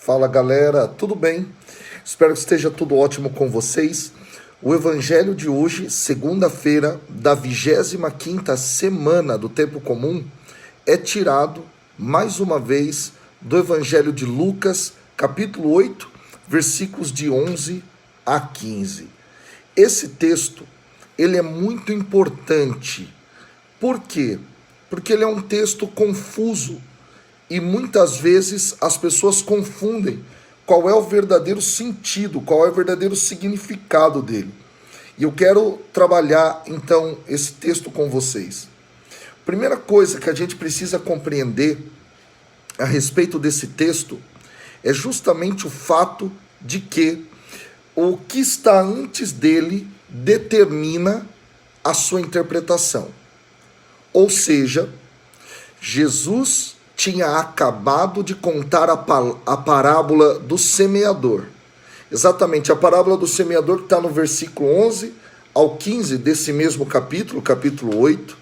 Fala galera, tudo bem? Espero que esteja tudo ótimo com vocês. O evangelho de hoje, segunda-feira da 25ª semana do tempo comum, é tirado mais uma vez do evangelho de Lucas, capítulo 8, versículos de 11 a 15. Esse texto, ele é muito importante. Por quê? Porque ele é um texto confuso. E muitas vezes as pessoas confundem qual é o verdadeiro sentido, qual é o verdadeiro significado dele. E eu quero trabalhar então esse texto com vocês. Primeira coisa que a gente precisa compreender a respeito desse texto é justamente o fato de que o que está antes dele determina a sua interpretação. Ou seja, Jesus tinha acabado de contar a parábola do semeador. Exatamente, a parábola do semeador que está no versículo 11 ao 15 desse mesmo capítulo, capítulo 8.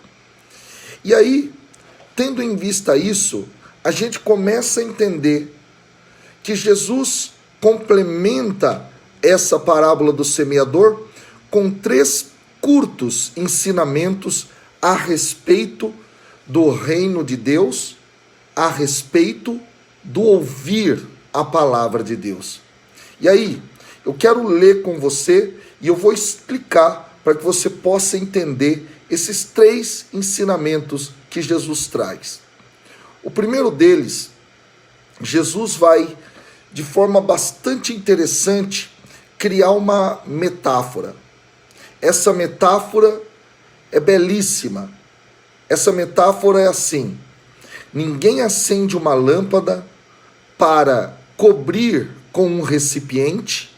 E aí, tendo em vista isso, a gente começa a entender que Jesus complementa essa parábola do semeador com 3 curtos ensinamentos a respeito do reino de Deus, a respeito do ouvir a palavra de Deus. E aí, eu quero ler com você e eu vou explicar para que você possa entender esses 3 ensinamentos que Jesus traz. O primeiro deles, Jesus vai, de forma bastante interessante, criar uma metáfora. Essa metáfora é belíssima. Essa metáfora é assim: ninguém acende uma lâmpada para cobrir com um recipiente,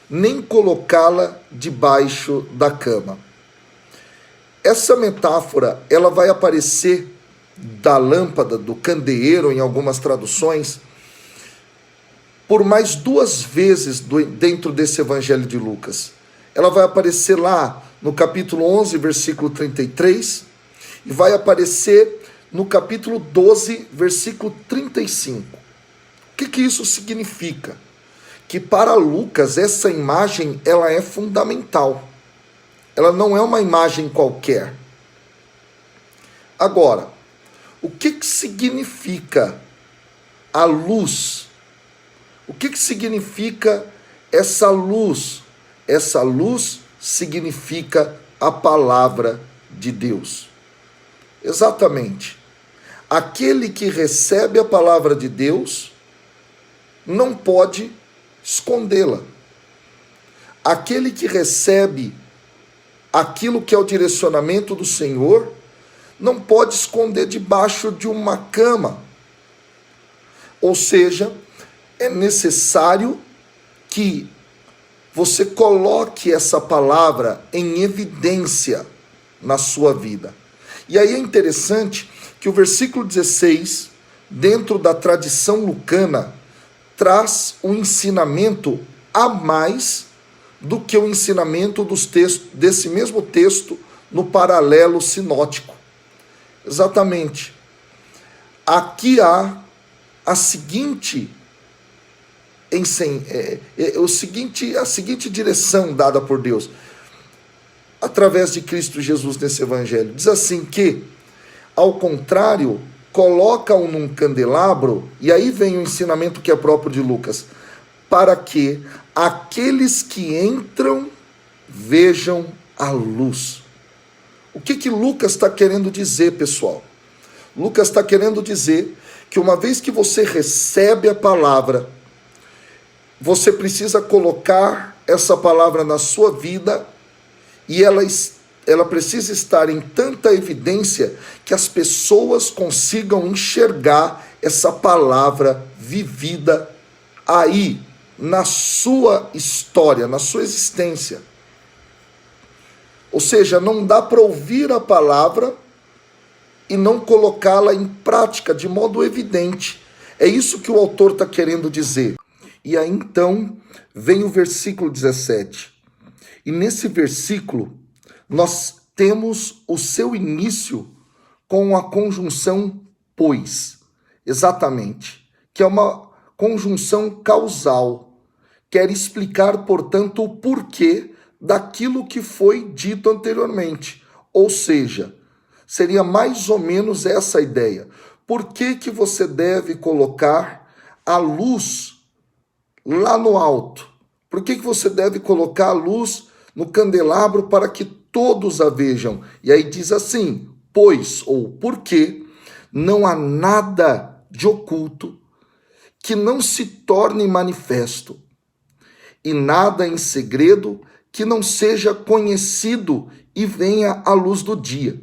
nem colocá-la debaixo da cama. Essa metáfora, ela vai aparecer da lâmpada, do candeeiro, em algumas traduções, por mais 2 vezes dentro desse evangelho de Lucas. Ela vai aparecer lá no capítulo 11, versículo 33, e vai aparecer no capítulo 12, versículo 35. O que isso significa? Que para Lucas essa imagem ela é fundamental. Ela não é uma imagem qualquer. Agora, o que significa a luz? O que significa essa luz? Essa luz significa a palavra de Deus. Exatamente. Aquele que recebe a palavra de Deus não pode escondê-la. Aquele que recebe aquilo que é o direcionamento do Senhor não pode esconder debaixo de uma cama. Ou seja, é necessário que você coloque essa palavra em evidência na sua vida. E aí é interessante que o versículo 16, dentro da tradição lucana, traz um ensinamento a mais do que o ensinamento dos textos, desse mesmo texto no paralelo sinótico. Exatamente. Aqui há a seguinte direção dada por Deus através de Cristo Jesus nesse evangelho. Diz assim que, ao contrário, coloca-o num candelabro, e aí vem o ensinamento que é próprio de Lucas, para que aqueles que entram vejam a luz. O que Lucas está querendo dizer, pessoal? Lucas está querendo dizer que uma vez que você recebe a palavra, você precisa colocar essa palavra na sua vida e ela precisa estar em tanta evidência que as pessoas consigam enxergar essa palavra vivida aí, na sua história, na sua existência. Ou seja, não dá para ouvir a palavra e não colocá-la em prática de modo evidente. É isso que o autor está querendo dizer. E aí então vem o versículo 17. E nesse versículo nós temos o seu início com a conjunção pois. Exatamente. Que é uma conjunção causal. Quer explicar, portanto, o porquê daquilo que foi dito anteriormente. Ou seja, seria mais ou menos essa a ideia. Por que que você deve colocar a luz lá no alto? Por que que você deve colocar a luz no candelabro para que todos a vejam? E aí diz assim, pois ou porque não há nada de oculto que não se torne manifesto, e nada em segredo que não seja conhecido e venha à luz do dia.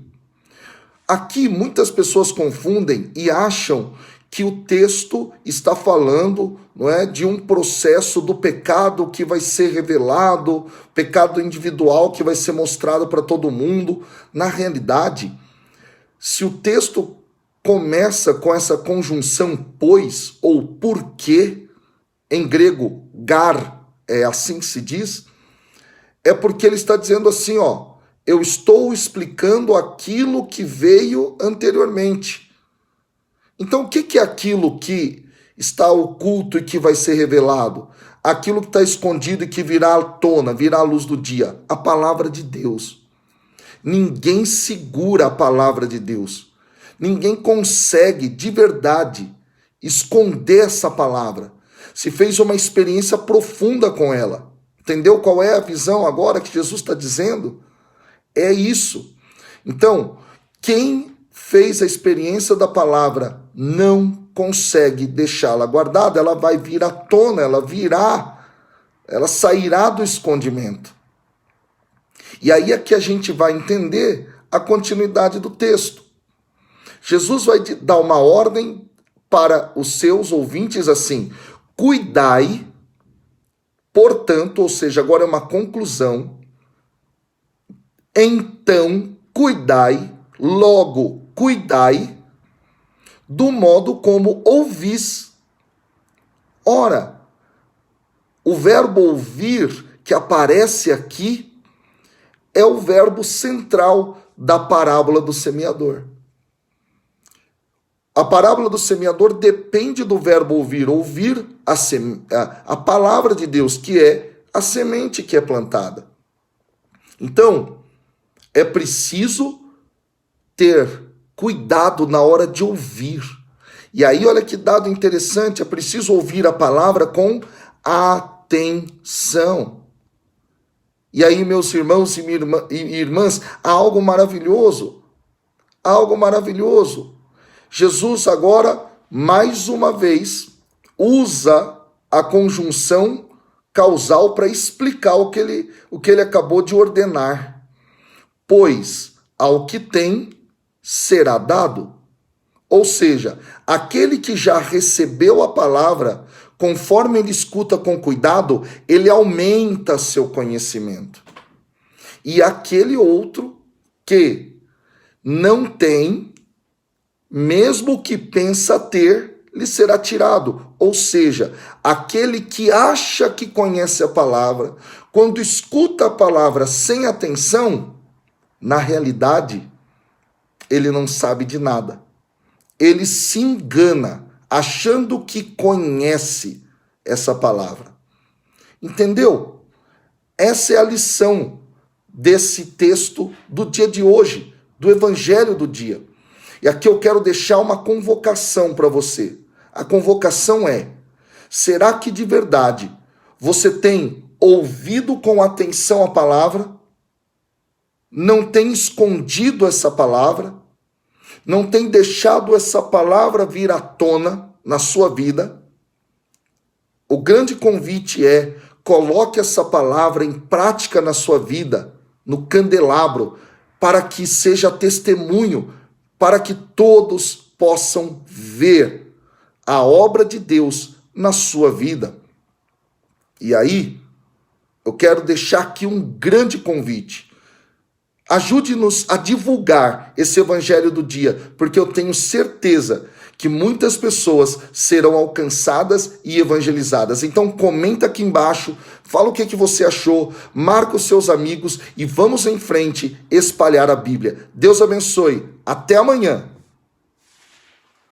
Aqui muitas pessoas confundem e acham que o texto está falando, não é, de um processo do pecado que vai ser revelado, pecado individual que vai ser mostrado para todo mundo. Na realidade, se o texto começa com essa conjunção pois ou porque, em grego gar, é assim que se diz, é porque ele está dizendo assim, ó, eu estou explicando aquilo que veio anteriormente. Então, o que é aquilo que está oculto e que vai ser revelado? Aquilo que está escondido e que virá à tona, virá à luz do dia. A palavra de Deus. Ninguém segura a palavra de Deus. Ninguém consegue, de verdade, esconder essa palavra. Se fez uma experiência profunda com ela. Entendeu qual é a visão agora que Jesus está dizendo? É isso. Então, quem fez a experiência da palavra não consegue deixá-la guardada, ela vai vir à tona, ela sairá do escondimento. E aí é que a gente vai entender a continuidade do texto. Jesus vai dar uma ordem para os seus ouvintes assim, cuidai, portanto, ou seja, agora é uma conclusão, então cuidai, logo cuidai, do modo como ouvis. Ora, o verbo ouvir que aparece aqui é o verbo central da parábola do semeador. A parábola do semeador depende do verbo ouvir. Ouvir a palavra de Deus, que é a semente que é plantada. Então, é preciso ter cuidado na hora de ouvir. E aí, olha que dado interessante, é preciso ouvir a palavra com atenção. E aí, meus irmãos e irmãs, há algo maravilhoso. Há algo maravilhoso. Jesus agora, mais uma vez, usa a conjunção causal para explicar o que ele acabou de ordenar. Pois ao que tem será dado. Ou seja, aquele que já recebeu a palavra, conforme ele escuta com cuidado, ele aumenta seu conhecimento. E aquele outro que não tem, mesmo que pensa ter, lhe será tirado. Ou seja, aquele que acha que conhece a palavra, quando escuta a palavra sem atenção, na realidade, ele não sabe de nada. Ele se engana, achando que conhece essa palavra. Entendeu? Essa é a lição desse texto do dia de hoje, do evangelho do dia. E aqui eu quero deixar uma convocação para você. A convocação é: será que de verdade você tem ouvido com atenção a palavra? Não tem escondido essa palavra? Não tem deixado essa palavra vir à tona na sua vida? O grande convite é: coloque essa palavra em prática na sua vida, no candelabro, para que seja testemunho, para que todos possam ver a obra de Deus na sua vida. E aí, eu quero deixar aqui um grande convite. Ajude-nos a divulgar esse evangelho do dia, porque eu tenho certeza que muitas pessoas serão alcançadas e evangelizadas. Então comenta aqui embaixo, fala o que você achou, marca os seus amigos e vamos em frente espalhar a Bíblia. Deus abençoe. Até amanhã.